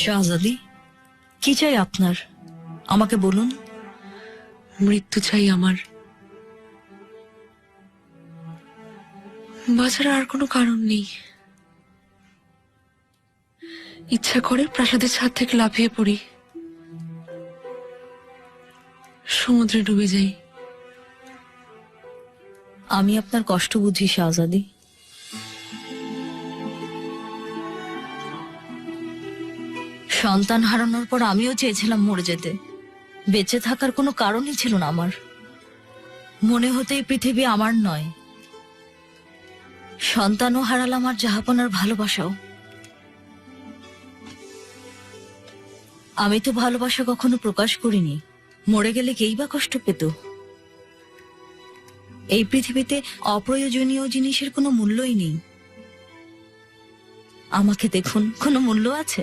শাহজাদি, কি চাই আপনার? আমাকে বলুন। মৃত্যু চাই আমার। বাঁচার আর কোনো কারণ নেই। ইচ্ছা করে প্রাসাদের ছাদ থেকে লাফিয়ে পড়ি, সমুদ্রে ডুবে যাই। আমি আপনার কষ্ট বুঝি শাহজাদি। সন্তান হারানোর পর আমিও চেয়েছিলাম মরে যেতে। বেঁচে থাকার কোনো কারণই ছিল না আমার। মনে হতে এই পৃথিবী আমার নয়। সন্তানও হারালাম, আর জাহাপনার ভালোবাসাও। আমি তো ভালোবাসা কখনো প্রকাশ করিনি। মরে গেলে কেই বা কষ্ট পেত? এই পৃথিবীতে অপ্রয়োজনীয় জিনিসের কোনো মূল্যই নেই। আমাকে দেখুন, কোনো মূল্য আছে?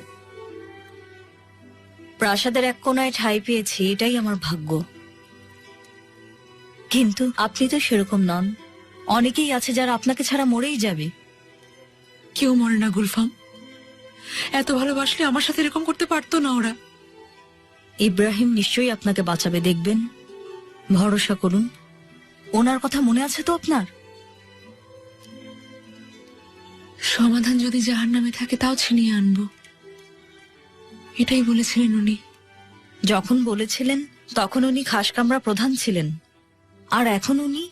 প্রাসাদের এক কোনায় ঠাঁই পেয়েছি, এটাই আমার ভাগ্য। কিন্তু আপনি তো সেরকম নন। অনেকেই আছে যারা আপনাকে ছাড়া মরেই যাবে। কেউ মরে না গুলফাম। এত ভালোবাসলে আমার সাথে এরকম করতে পারতো না ওরা। ইব্রাহিম নিশ্চয়ই আপনাকে বাঁচাবে, দেখবেন। ভরসা করুন। ওনার কথা মনে আছে তো আপনার? সমাধান যদি জাহান্নামে থাকে তাও ছিনিয়ে আনবো, এটাই বলেছিলেন উনি। যখন বলেছিলেন তখন উনি খাসকামরা প্রধান ছিলেন, আর এখন উনি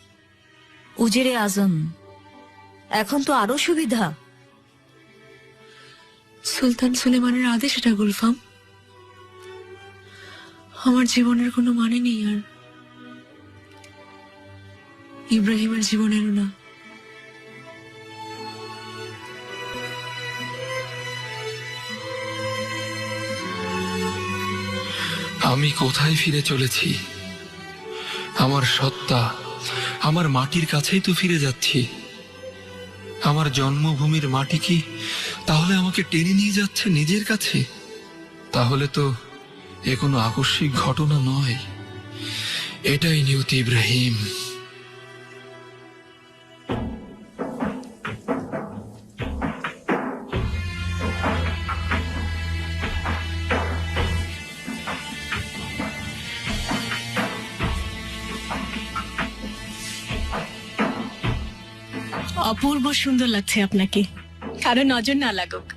উজিরে আজম। এখন তো আরো সুবিধা। সুলতান সুলেমানের আদেশ এটা গুলফাম। আমার জীবনের কোনো মানে নেই আর, ইব্রাহিমের জীবনেরও না। আমি কোথায় ফিরে চলেছি? আমার সত্তা আমার মাটির কাছেই তো ফিরে যাচ্ছি। আমার জন্মভূমির মাটি কি তাহলে আমাকে টেনে নিয়ে যাচ্ছে নিজের কাছে? তাহলে তো এ কোনো আকস্মিক ঘটনা নয়, এটাই নিয়তি ইব্রাহিম। অপূর্ব সুন্দর লাগছে আপনাকে, কারো নজর না লাগুক।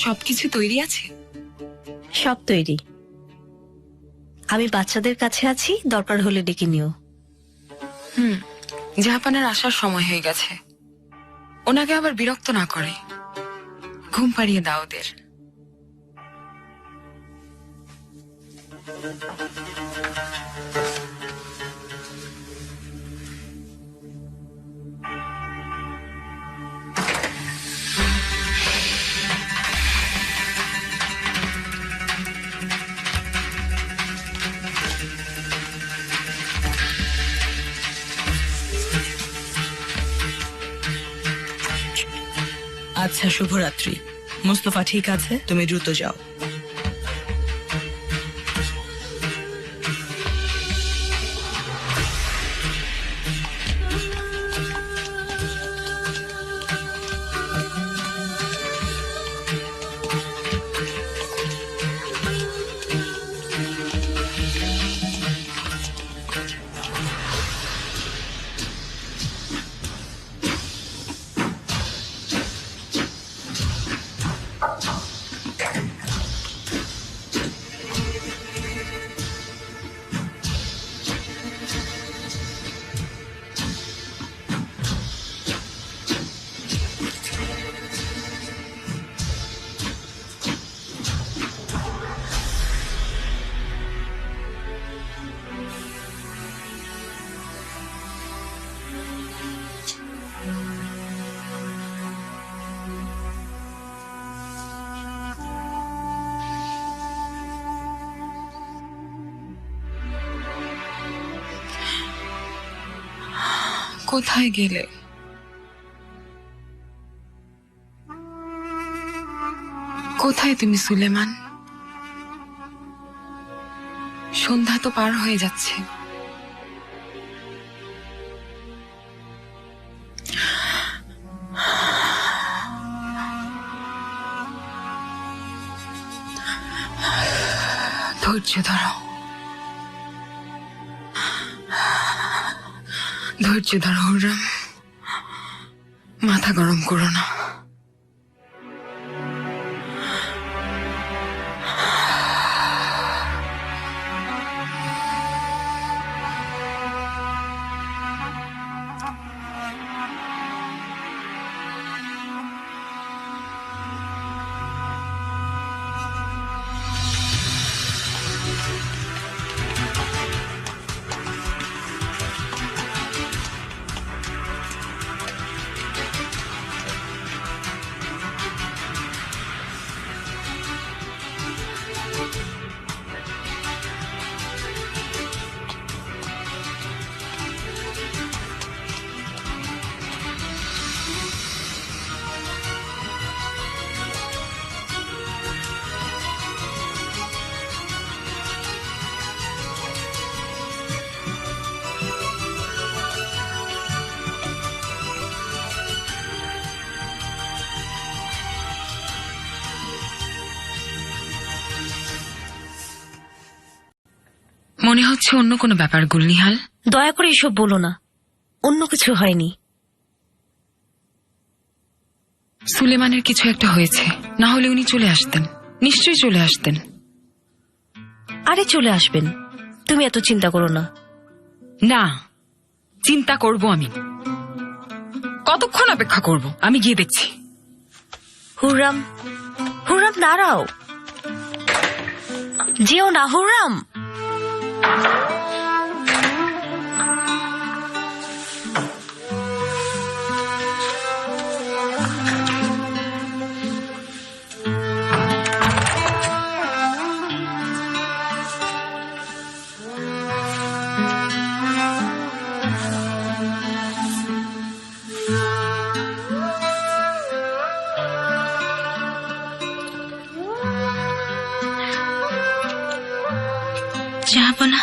সবকিছু তৈরি আছে? সব তৈরি। আমি বাচ্চাদের কাছে আছি, দরকার হলে ডেকে নিও। জাহাপানার আসার সময় হয়ে গেছে। ওনাকে আবার বিরক্ত না করে ঘুম পাড়িয়ে দাও ওদের। আচ্ছা, শুভরাত্রি। মুস্তফা ঠিক আছে, তুমি দ্রুত যাও। কোথায় গেলে? কোথায় তুমি সুলেমান? সন্ধ্যা তো পার হয়ে যাচ্ছে। ধৈর্য ধরো, ধৈর্য ধরো হুররাম, মাথা গরম করো না। মনে হচ্ছে অন্য কোনো ব্যাপার গুলনিহাল। দয়া করে এসব বলো না, অন্য কিছু হয়নি। সুলেমানের কিছু একটা হয়েছে, না হলে উনি চলে আসতেন, নিশ্চয়ই চলে আসতেন। আরে চলে আসবেন, তুমি এত চিন্তা করো না। না, চিন্তা করব আমি। কতক্ষণ অপেক্ষা করব? আমি গিয়ে দেখছি। হুররাম, হুররাম দাঁড়াও, যেও না হুররাম। যাব না।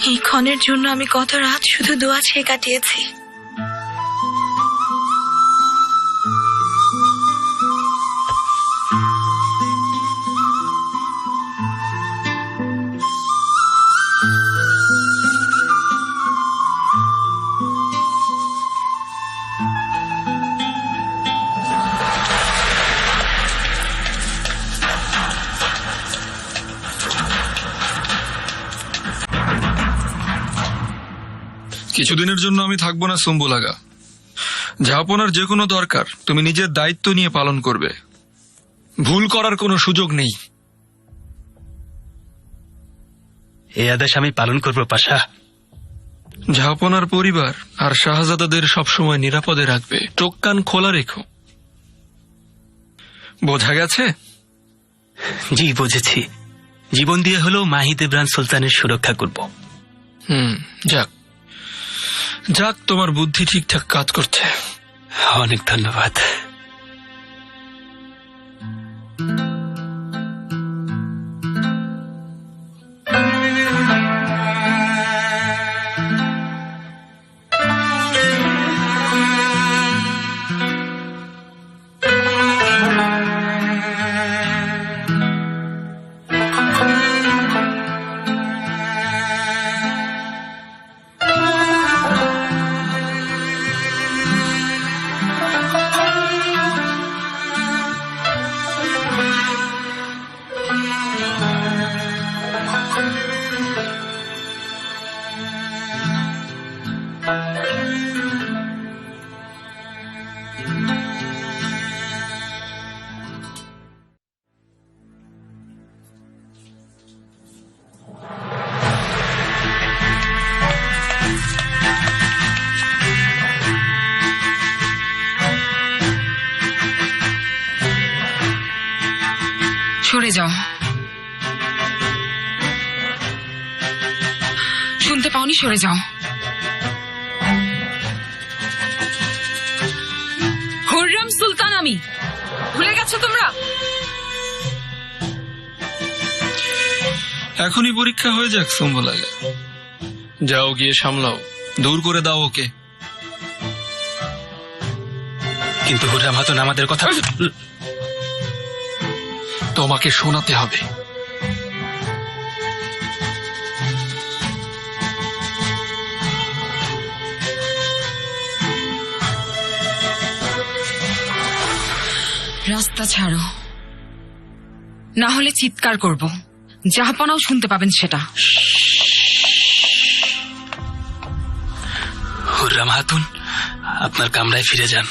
এই ক্ষণের জন্য আমি কত রাত শুধু দোয়া চেয়ে কাটিয়েছি। কিছুদিনের জন্য আমি থাকবো না সুম্বুলাগা। জাহাপনার যে কোনো দরকার তুমি নিজের দায়িত্ব নিয়ে পালন করবে, ভুল করার কোনো সুযোগ নেই। এই আদেশ আমি পালন করব পাশা। জাহাপনার পরিবার আর শাহজাদাদের সবসময় নিরাপদে রাখবে, চোখ কান খোলা রেখো। বোঝা গেছে? জি বুঝেছি, জীবন দিয়ে হলেও মাহিদ ইমরান সুলতানের সুরক্ষা করব। যাক যাক, তোমার বুদ্ধি ঠিকঠাক কাজ করছে। অনেক ধন্যবাদ। সরে যাও। শুনতে পাওনি? সরে যাও। হুররাম সুলতান আমি, ভুলে গেছো তোমরা? এখনই পরীক্ষা হয়ে যাক সুম্বুলাগা। যাও গিয়ে সামলাও, দূর করে দাও ওকে। কিন্তু হুররাম হাতুন আমাদের কথা তোমাকে শোনাতে হবে। রাস্তা ছাড়ো, না হলে চিৎকার করব, জাহাপনাও শুনতে পাবেন সেটা। হুররাম হাতুন, আপনার কামরায় ফিরে যান।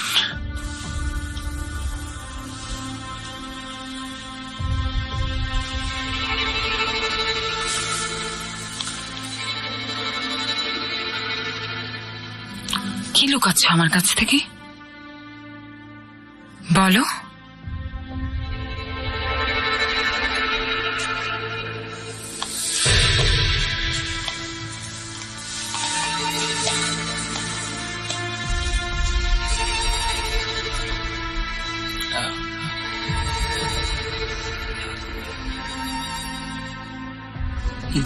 কি লুকাচ্ছ আমার কাছ থেকে? বলো।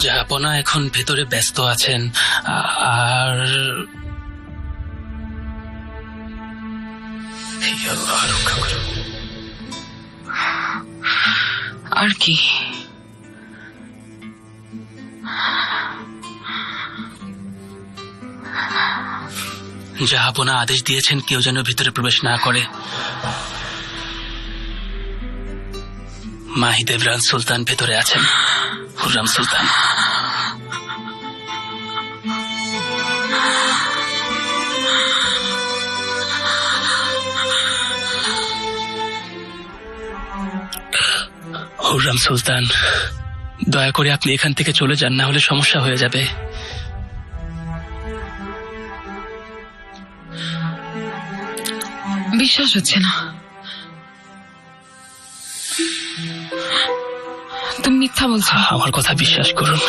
জাহাপনা এখন ভেতরে ব্যস্ত আছেন, আর হে আল্লাহ, রক্ষা করো। আর কি? জাহাপনা আদেশ দিয়েছেন কেউ যেন ভিতরে প্রবেশ না করে। মাহিদ ইমরান সুলতান ভেতরে আছেন। হুররাম সুলতান, হুররাম সুলতান, দয়া করে আপনি এখান থেকে চলে যান, না হলে সমস্যা হয়ে যাবে। বিশ্বাস হচ্ছে না, তুমি মিথ্যা বলছো। আমার কথা বিশ্বাস করুন।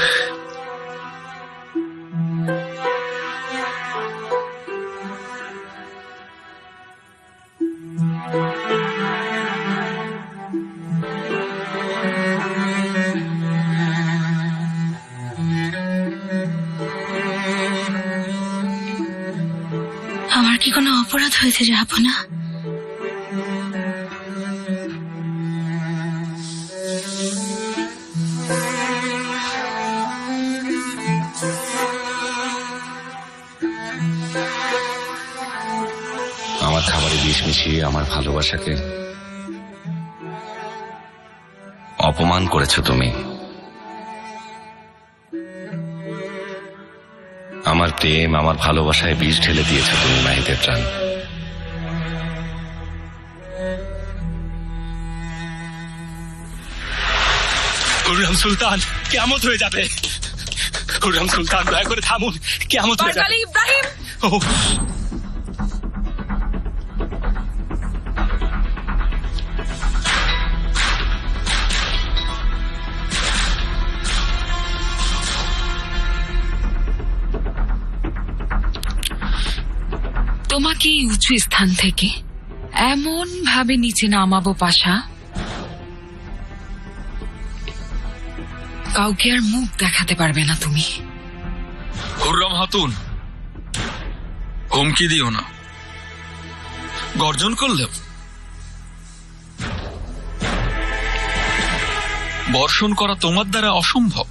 আমার কি কোনো অপরাধ হয়েছে জাহাপনা? আমার খাবারে বিষ মিশিয়ে আমার ভালোবাসাকে অপমান করেছো তুমি। আমার আমার প্রেম, আমার ভালোবাসায় বিষ ঢেলে দিয়েছো তুমি মাহিদের প্রাণ। হুররাম সুলতান, কিয়ামত হয়ে যাবে। হুররাম সুলতান, দয়া করে থামুন, কিয়ামত হয়ে যাবে। ইব্রাহিম, ও, তোমাকে এই উঁচু স্থান থেকে এমন ভাবে নিচে নামাবো পাশা, কাউকে আর মুখ দেখাতে পারবে না তুমি। হুররাম হাতুন, হুমকি দিও না। গর্জন করলেও বর্ষণ করা তোমার দ্বারা অসম্ভব।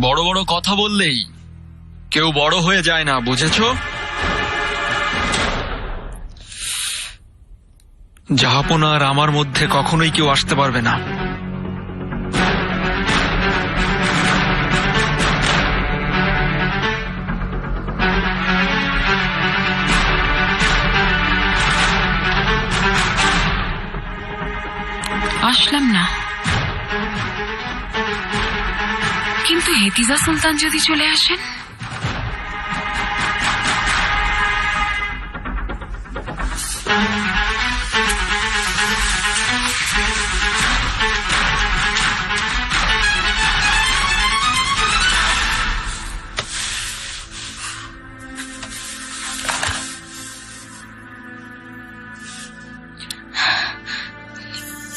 বড় বড় কথা বললেই কেউ বড় হয়ে যায় না, বুঝেছ? জাহাপনা আর আমার মধ্যে কখনোই কেউ আসতে পারবে না। আসলাম না, কিন্তু হেতিজা সুলতান যদি চলে আসেন?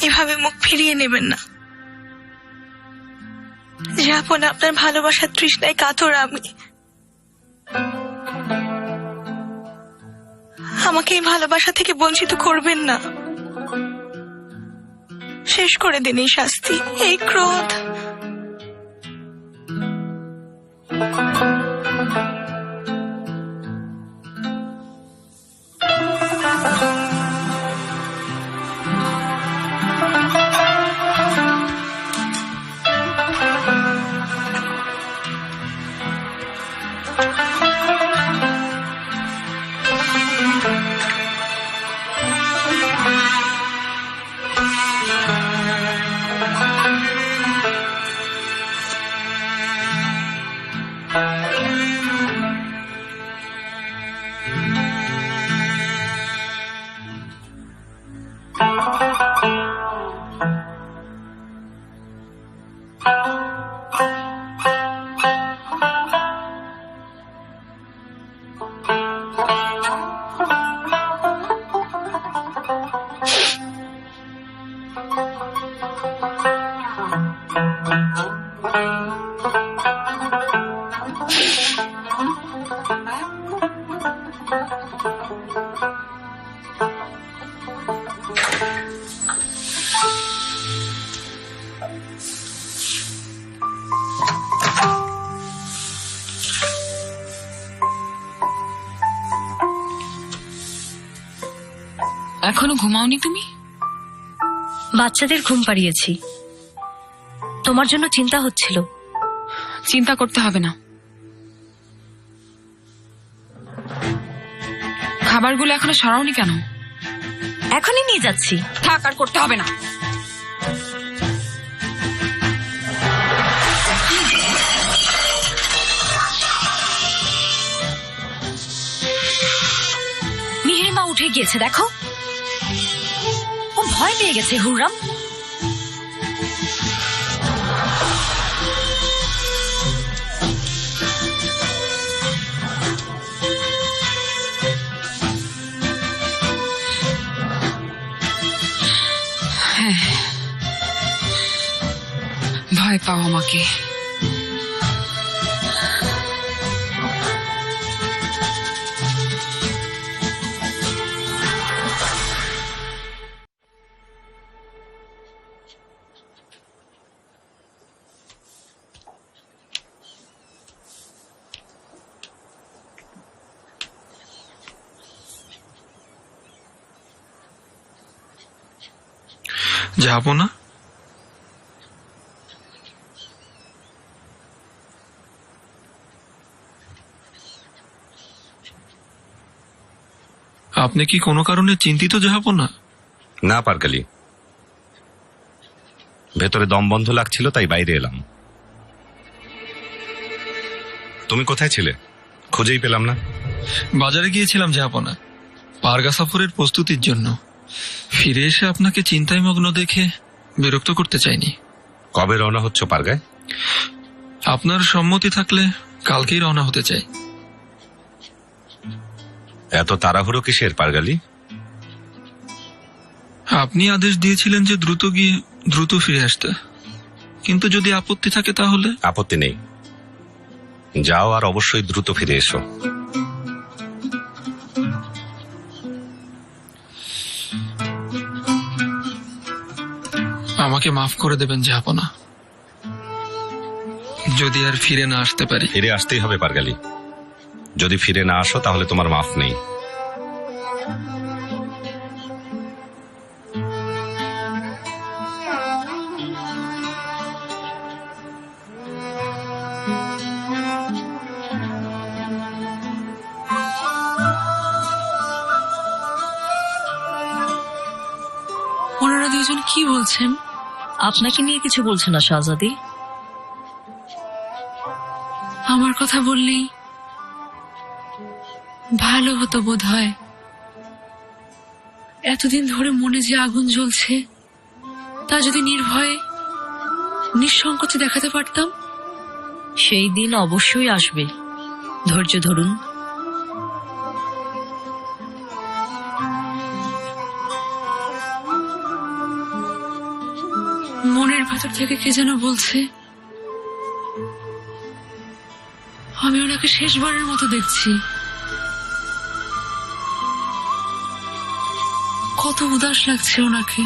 এভাবে মুখ ফিরিয়ে নেবেন না। জাহাপনা, আপনার ভালোবাসার তৃষ্ণায় কাতর আমি। আমাকে এই ভালোবাসা থেকে বঞ্চিত করবেন না। শেষ করে দিন এই শাস্তি, এই ক্রোধ। এখনো ঘুমাওনি তুমি? বাচ্চাদের ঘুম পাড়িয়েছি। তোমার জন্য চিন্তা হচ্ছিল। চিন্তা করতে হবে না, খাবারগুলো এখনো সরাওনি কেন? এখনই নিয়ে যাচ্ছি। থাক, আর করতে হবে না। মিহির মা উঠে গিয়েছে, দেখো। ও ভয় পেয়ে গেছে হুররাম। ভয় পাও আমাকে। যাবো না? আপনি কি কোনো কারণে চিন্তিত জাহাপনা? না পারগালি, ভেতরে দম বন্ধ লাগছিল তাই বাইরে এলাম। তুমি কোথায় ছিলে? খুঁজেই পেলাম না। বাজারে গিয়েছিলাম জাহাপনা, পারগা সফরের প্রস্তুতির জন্য। ফিরে এসে আপনাকে চিন্তায় মগ্ন দেখে বিরক্ত করতে চাইনি। কবে রওনা হচ্ছ পারগায়? আপনার সম্মতি থাকলে কালকেই রওনা হতে চাই। এত তাড়াহুড়ো কিসের পারগালি? আপনি আদেশ দিয়েছিলেন যে দ্রুত গিয়ে দ্রুত ফিরে আসতে, কিন্তু যদি আপত্তি থাকে তাহলে? আপত্তি নেই, যাও, আর অবশ্যই দ্রুত ফিরে এসো। আমাকে মাফ করে দেবেন জাহাপনা, যদি আর ফিরে না আসতে পারি। ফিরে আসতেই হবে পারগালি, যদি ফিরে না আসো তাহলে তোমার মাফ নেই। ওনারা দুজন কি বলছেন? আপনাকে নিয়ে কিছু বলছে না শাহজাদি। আমার কথা বললেই ভালো হতো বোধ হয়। এতদিন ধরে মনে যে আগুন জ্বলছে তা যদি নির্ভয়ে নিঃসংকোচে দেখাতে পারতাম। সেই দিন অবশ্যই আসবে, ধৈর্য ধরুন। মনের ভেতর থেকে কে যেন বলছে আমি ওনাকে শেষবারের মতো দেখছি। কত উদাস লাগছে ওনাকে।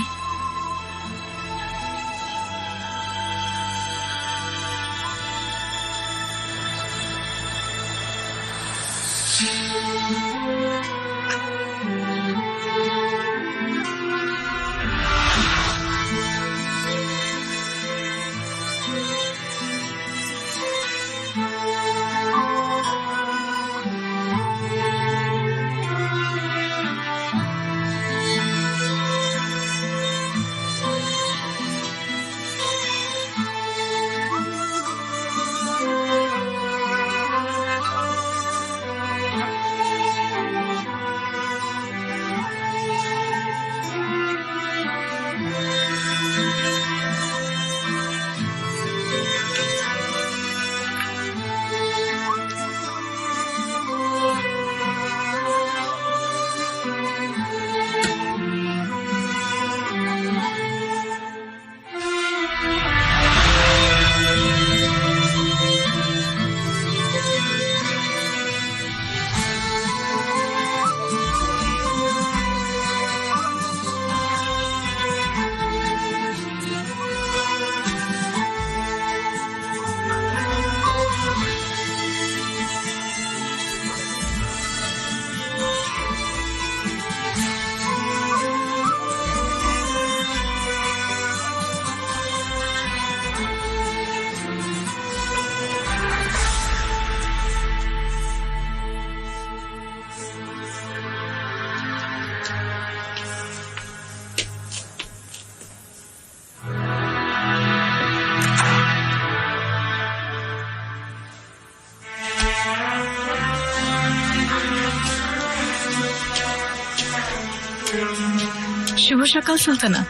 শুভ সকাল সুলতানা।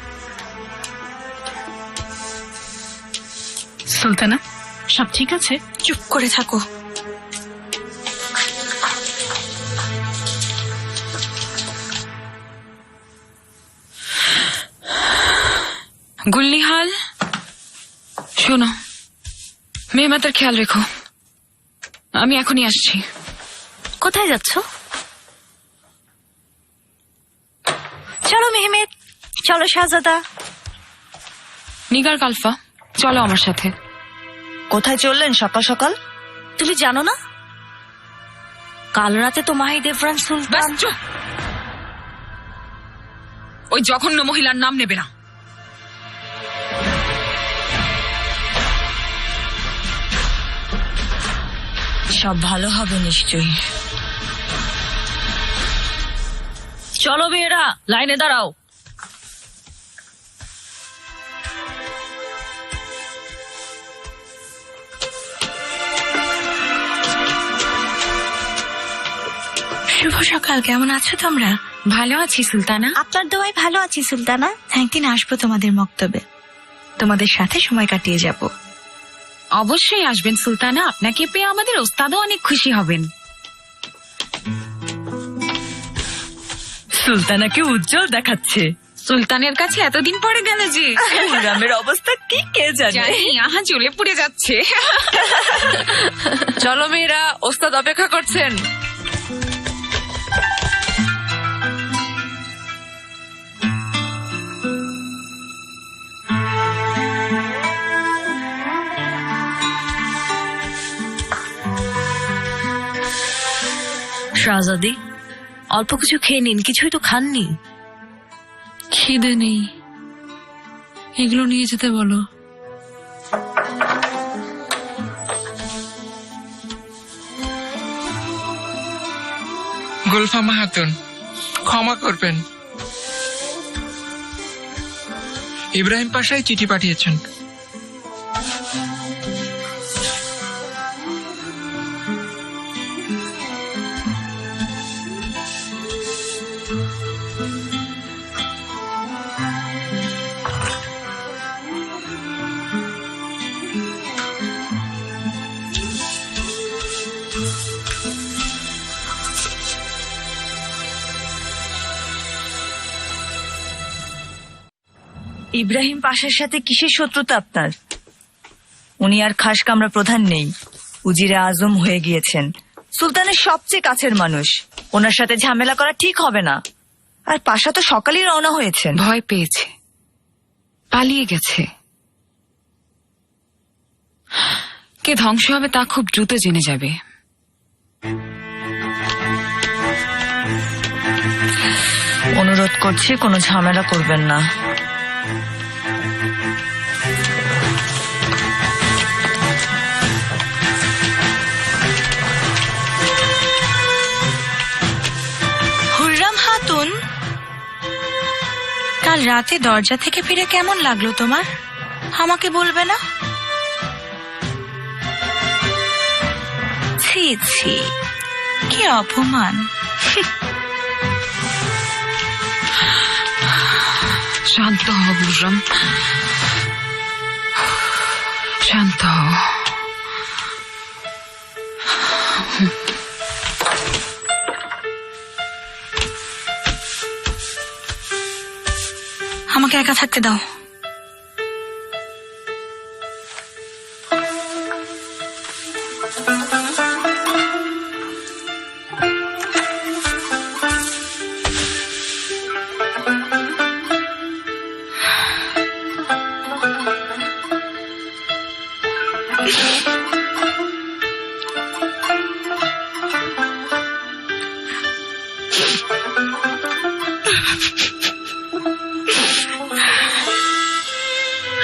সুলতানা, সব ঠিক আছে? চুপ করে থাকো। গুলনিহাল, শোনো, মেহমাতের খেয়াল রেখো। আমি এখনই আসছি। কোথায় যাচ্ছ? চলো মেহমেদ, চলো শাহজাদা। নিগার কালফা, চলো আমার সাথে। কোথায় চললেন সকাল সকাল? তুমি জানো না কাল রাতে তো মাহিদেবরান সুলতান। ওই জঘন্য মহিলার নাম নেবে না। সব ভালো হবে নিশ্চয়ই। চলো মেয়েরা, লাইনে দাঁড়াও। শুভ সকাল, কেমন আছো তোমরা? ভালো আছি সুলতানা। আপনার দোয়ায় ভালো আছি সুলতানা। একদিন আসবো তোমাদের মক্তবে, তোমাদের সাথে সময় কাটিয়ে যাব। অবশ্যই আসবেন সুলতানা, আপনাকে পেয়ে আমাদের ওস্তাদও অনেক খুশি হবেন। সুলতানাকে উজ্জ্বল দেখাচ্ছে। সুলতানের কাছে এতদিন পরে গেল যে গ্রামের অবস্থা কি কে জানে। জানি আহা জ্বলে পুড়ে যাচ্ছে। চলো মেয়েরা, ওস্তাদ অপেক্ষা করছেন। শাহজাদি, অল্প কিছু খেয়ে নিন, কিছুই তো খাননি। খিদে নেই, এগুলো নিয়ে যেতে বলো। গুলফামা খাতুন, ক্ষমা করবেন, ইব্রাহিম পাশাই চিঠি পাঠিয়েছেন। ইব্রাহিম পাশার সাথে কিসের শত্রুতা আপনার? উনি আর খাস কামরা প্রধান নেই, উজিরে আজম হয়ে গিয়েছেন, সুলতানের সবচেয়ে কাছের মানুষ। ওনার সাথে ঝামেলা করা ঠিক হবে না। আর পাশা তো সকালেই রওনা হয়েছেন। ভয় পেয়েছে, পালিয়ে গেছে। কে ধ্বংস হবে তা খুব দ্রুত জেনে যাবে। অনুরোধ করছি, কোনো ঝামেলা করবেন না। হুররাম খাতুন, কাল রাতে দরজা থেকে ফিরে কেমন লাগলো তোমার? আমাকে বলবে না? ছি ছি, কি অপমান। শান্ত হও বুররাম, শান্ত হও। আমাকে একা থাকতে দাও।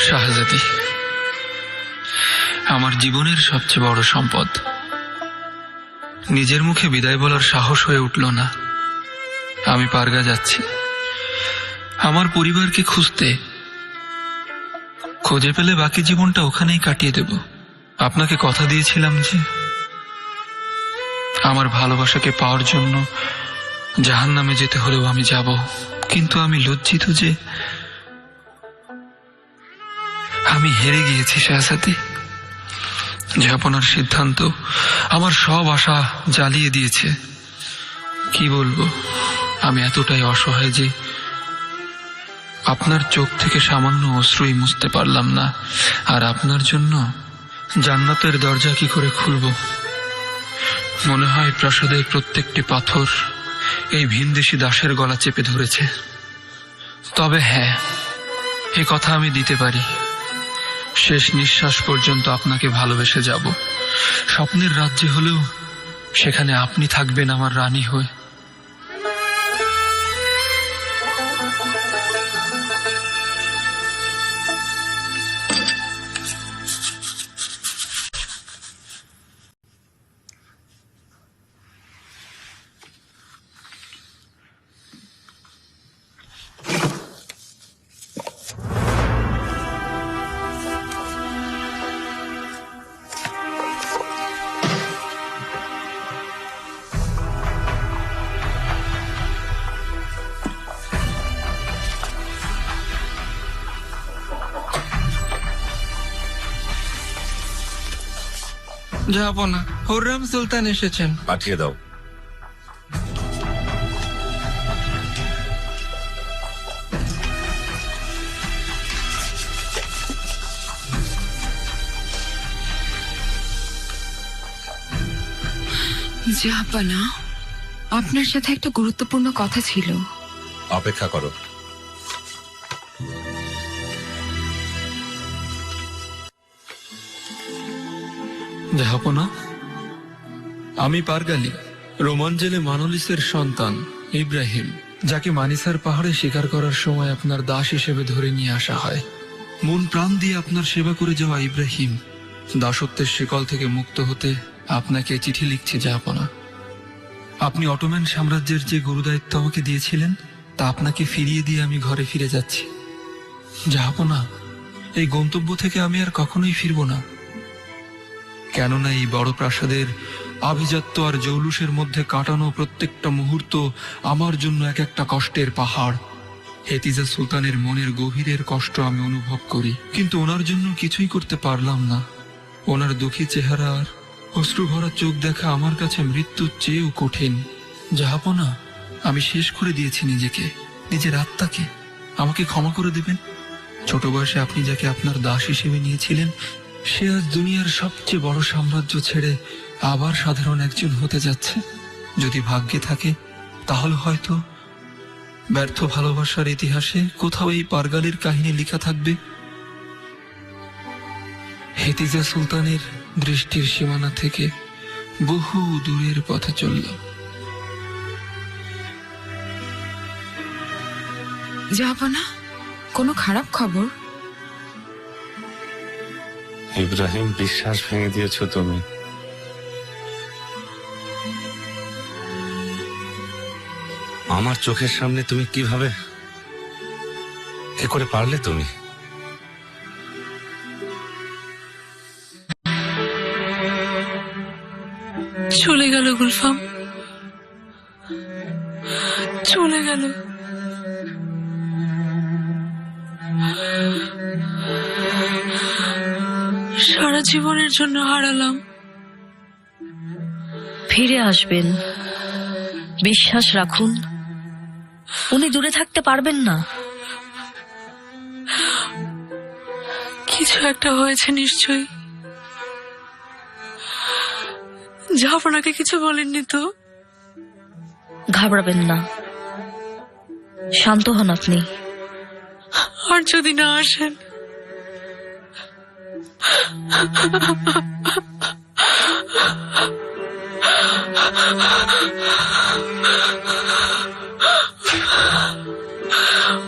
শাহজাদি, আমার জীবনের সবচেয়ে বড় সম্পদ। নিজের মুখে বিদায় বলার সাহস হয়ে উঠল না। আমি পারগা যাচ্ছি আমার পরিবারকে খুঁজতে। খুঁজে পেলে বাকি জীবনটা ওখানেই কাটিয়ে দেব। আপনাকে কথা দিয়েছিলাম যে আমার ভালোবাসাকে পাওয়ার জন্য জাহান্নামে যেতে হলেও আমি যাব। কিন্তু আমি লজ্জিত যে আমি হেরে গিয়েছি শাহজাদি। ঝাঁপানোর সিদ্ধান্ত আমার সব আশা জ্বালিয়ে দিয়েছে। কি বলবো, আমি এতটাই অসহায় যে আপনার চোখ থেকে সামান্য অশ্রুই মুছতে পারলাম না। আর আপনার জন্য জান্নাতের দরজা কি করে খুলব? মনে হয় প্রাসাদের প্রত্যেকটি পাথর এই ভিনদেশী দাসের গলা চেপে ধরেছে। তবে হ্যাঁ, এ কথা আমি দিতে পারি, শেষ নিঃশ্বাস পর্যন্ত আপনাকে ভালোবেসে যাব। স্বপ্নের রাজ্যে হলেও সেখানে আপনি থাকবেন আমার রানী হয়ে। যাবো না, হুররাম সুলতান এসেছেন। পাঠিয়ে দাও। জাহাপানা, আপনার সাথে একটা গুরুত্বপূর্ণ কথা ছিল। অপেক্ষা করো। জাহাপনা, আমি পারগালি, রোমাঞ্জেলে মানলিসের সন্তান ইব্রাহিম, যাকে মানিসার পাহাড়ে শিকার করার সময় আপনার দাস হিসেবে ধরে নিয়ে আসা হয়। মন প্রাণ দিয়ে আপনার সেবা করে যাওয়া ইব্রাহিম দাসত্বের শিকল থেকে মুক্ত হতে আপনাকে চিঠি লিখছে জাহাপনা। আপনি অটোম্যান সাম্রাজ্যের যে গুরুদায়িত্ব আমাকে দিয়েছিলেন তা আপনাকে ফিরিয়ে দিয়ে আমি ঘরে ফিরে যাচ্ছি। জাহাপনা, এই গন্তব্য থেকে আমি আর কখনোই ফিরব না, কেননা এই বড় প্রাসাদের আভিজাত্য আর জৌলুসের মধ্যে কাটানো প্রত্যেকটা মুহূর্ত আমার জন্য এক একটা কষ্টের পাহাড়। হেতিজা সুলতানের মনের গভীরের কষ্ট আমি অনুভব করি, কিন্তু ওনার জন্য কিছুই করতে পারলাম না। ওনার দুঃখী চেহারা আর অশ্রু ভরা চোখ দেখা আমার কাছে মৃত্যুর চেয়েও কঠিন। জাহাপনা, আমি শেষ করে দিয়েছি নিজেকে, নিজের আত্মাকে। আমাকে ক্ষমা করে দেবেন। ছোট বয়সে আপনি যাকে আপনার দাস হিসেবে নিয়েছিলেন সে আজ দুনিয়ার সবচেয়ে বড় সাম্রাজ্য ছেড়ে আবার সাধারণ একজন হতে যাচ্ছে। যদি ভাগ্যে থাকে তাহলে হয়তো ব্যর্থ ভালোবাসার ইতিহাসে কোথাও এই পারগালির কাহিনী লেখা থাকবে। হেতিজা সুলতানের দৃষ্টির সীমানা থেকে বহু দূরের পথে চললাম। জাহাপানা, কোনো খারাপ খবর? ইব্রাহিম, বিশ্বাস ভেঙে দিয়েছো তুমি। আমার চোখের সামনে তুমি কিভাবে এ করে পারলে? তুমি চলে গেল গুলফাম, চলে গেল। সারা জীবনের জন্য হারালাম। ফিরে আসবেন, বিশ্বাস রাখুন। উনি দূরে থাকতে পারবেন না। কিছু একটা হয়েছে নিশ্চয়ই। জাহাপনাকে কিছু বলেননি তো? ঘাবড়াবেন না, শান্ত হন আপনি। আর যদি না আসেন?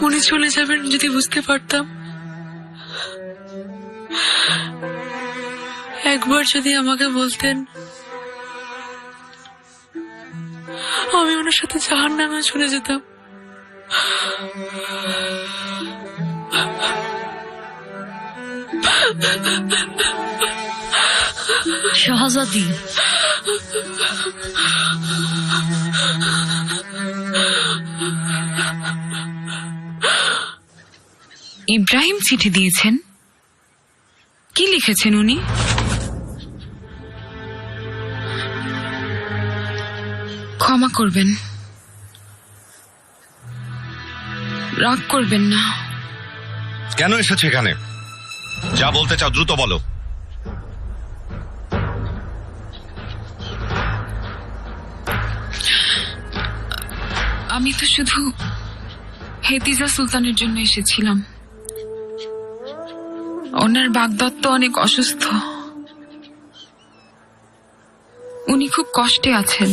উনি চলে যাবেন যদি বুঝতে পারতাম। একবার যদি আমাকে বলতেন, আমি ওনার সাথে জাহান্নামে চলে যেতাম। শাহজাদি, ইব্রাহিম চিঠি দিয়েছেন। কি লিখেছেন উনি? ক্ষমা করবেন, রাগ করবেন না। কেন এসেছো এখানে? যা বলতে চাও দ্রুত বলো। আমি তো শুধু হেতিজা সুলতানের জন্য এসেছিলাম। ওনার বাগদত্ত অনেক অসুস্থ, উনি খুব কষ্টে আছেন।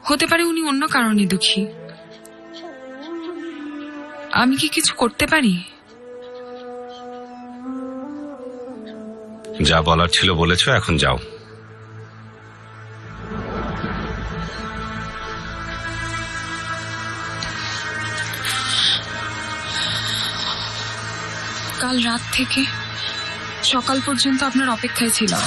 হতে পারে উনি অন্য কারণে দুঃখী। আমি কি কিছু করতে পারি? যা বলার ছিল বলেছো, এখন যাও। কাল রাত থেকে সকাল পর্যন্ত আপনার অপেক্ষায় ছিলাম।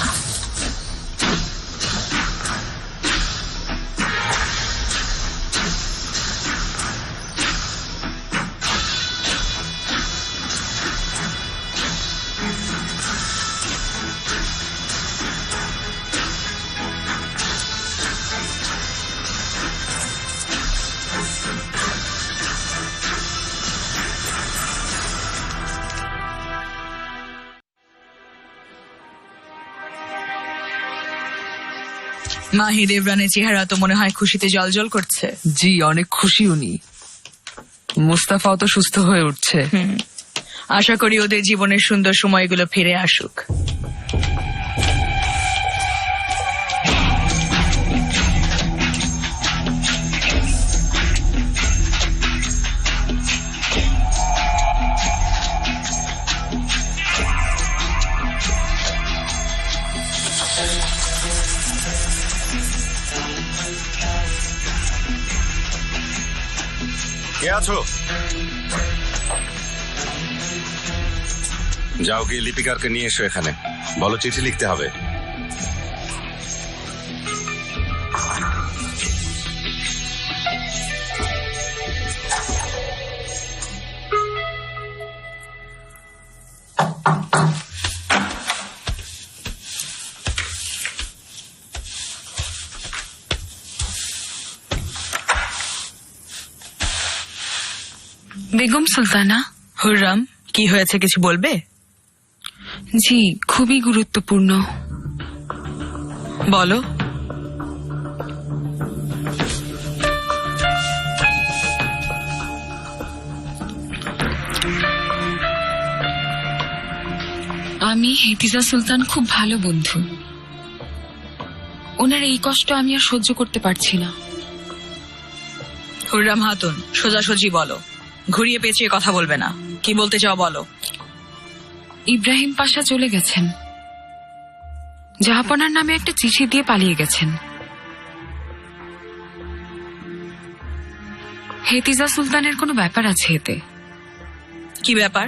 মাহির ইমরানের চেহারা তো মনে হয় খুশিতে জলজল করছে। জি, অনেক খুশি উনি। মুস্তাফাও তো সুস্থ হয়ে উঠছে। আশা করি ওদের জীবনের সুন্দর সময়গুলো ফিরে আসুক। কে আছো? যাও গিয়ে লিপিকারকে নিয়ে এসো এখানে, বলো চিঠি লিখতে হবে। বেগম সুলতানা। হুররাম, কি হয়েছে কিছু বলবে? জি, খুবই গুরুত্বপূর্ণ। বলো। আমি হেতিজা সুলতান খুব ভালো বন্ধু। ওনার এই কষ্ট আমি আর সহ্য করতে পারছি না। হুররাম হাতুন, সোজাসুজি বলো, ঘুরিয়ে পেঁচিয়ে কথা বলবে না। কি বলতে চাও বলো। ইব্রাহিম পাশা চলে গেছেন। জাহাপনার নামে একটা চিঠি দিয়ে পালিয়ে গেছেন। হেতিজা সুলতানের কোনো ব্যাপার আছে এতে। কি ব্যাপার?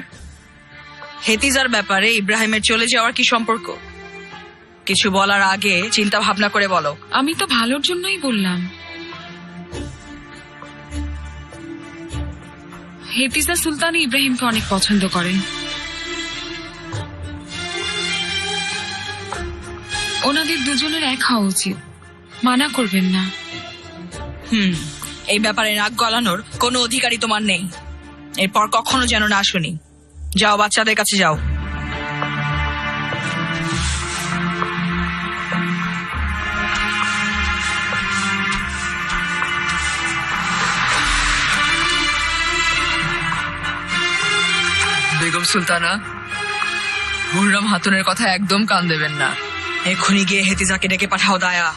হেতিজার ব্যাপারে ইব্রাহিমের চলে যাওয়ার কি সম্পর্ক? কিছু বলার আগে চিন্তা ভাবনা করে বলো। আমি তো ভালোর জন্যই বললাম। হেতিজা সুলতান ইব্রাহিমকে অনেক পছন্দ করেন। ওনাদের দুজনের এক হওয়া উচিত। মানা করবেন না। এই ব্যাপারে নাক গলানোর কোনো অধিকারই তোমার নেই। এরপর কখনো যেন না শুনি। যাও, বাচ্চাদের কাছে যাও। বেগম সুলতানা, হুররাম হাতুনের কথা একদম কান দেবেন না। এক্ষুনি গিয়ে হেতিজাকে ডেকে পাঠাও। দায়া,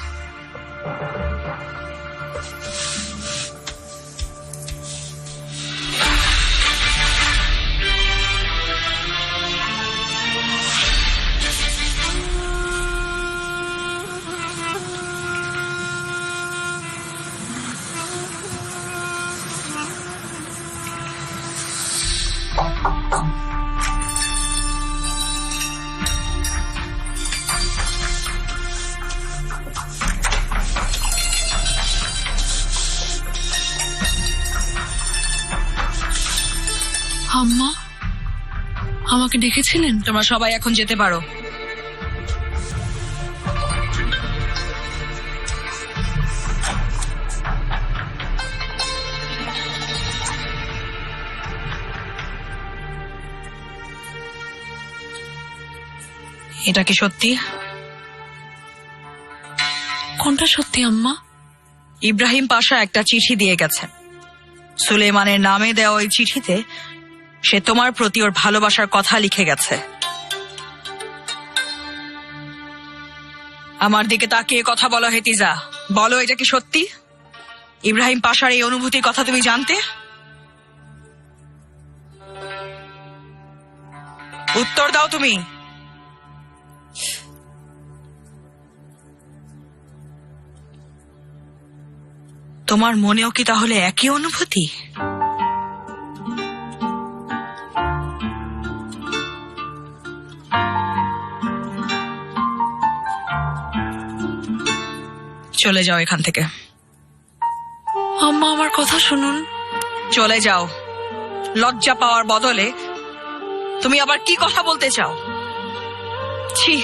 আম্মা আমাকে ডেকেছিলেন? তোমরা সবাই এখন যেতে পারো। এটা কি সত্যি? কোনটা সত্যি আম্মা? ইব্রাহিম পাশা একটা চিঠি দিয়ে গেছে। সুলেমানের নামে দেওয়া ওই চিঠিতে সে তোমার প্রতি ওর ভালোবাসার কথা লিখে গেছে। আমার দিকে তাকিয়ে কথা বলো হেতিজা, বলো এটা কি সত্যি? ইব্রাহিম পাশার এই অনুভূতির কথা তুমি জানতে? উত্তর দাও তুমি। তোমার মনেও কি তাহলে একই অনুভূতি? চলে যাও এখান থেকে। আম্মা আমার কথা শুনুন। চলে যাও। লজ্জা পাওয়ার বদলে তুমি আবার কি কথা বলতে চাও? ছি।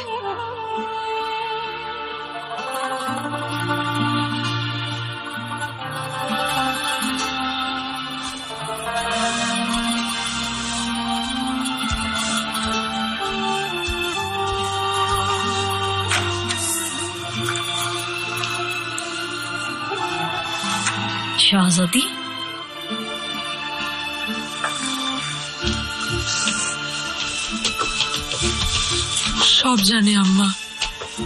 শাহজাদি, সব জানি আম্মা,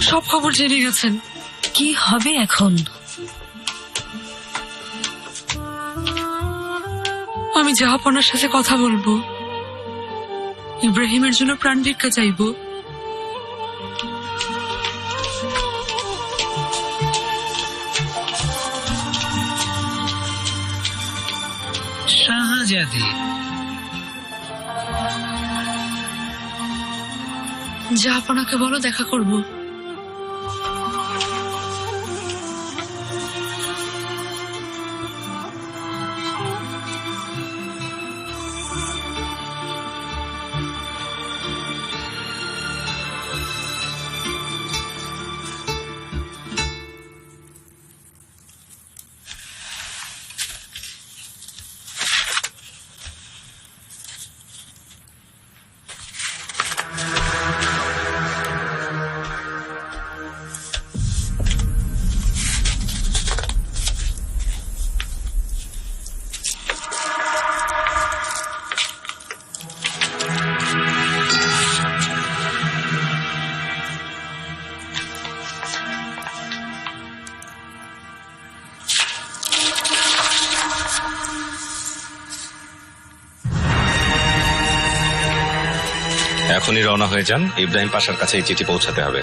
সব খবর জেনে গেছেন। কি হবে এখন? আমি জাহাপনার সাথে কথা বলবো, ইব্রাহিমের জন্য প্রাণ ভিক্ষা চাইবো। শাহজাদি, জাহাপনাকে বলো দেখা করবো। এখনই রওনা হয়ে যান, ইব্রাহিম পাশার কাছে এই চিঠি পৌঁছাতে হবে।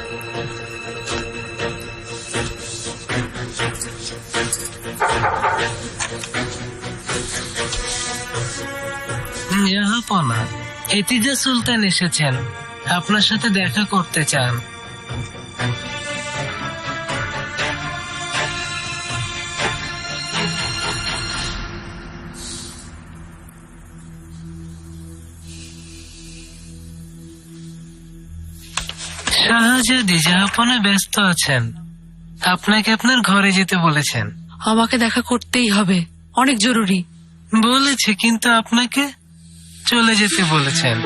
জাহাপনা, এতিজা সুলতান এসেছেন, আপনার সাথে দেখা করতে চান। শাহজাদি, জাহাপনা ব্যস্ত আছেন, আপনাকে আপনার ঘরে যেতে বলেছেন। আমাকে দেখা করতেই হবে, অনেক জরুরি। বলেছে, কিন্তু আপনাকে চলে যেতে বলেছেন।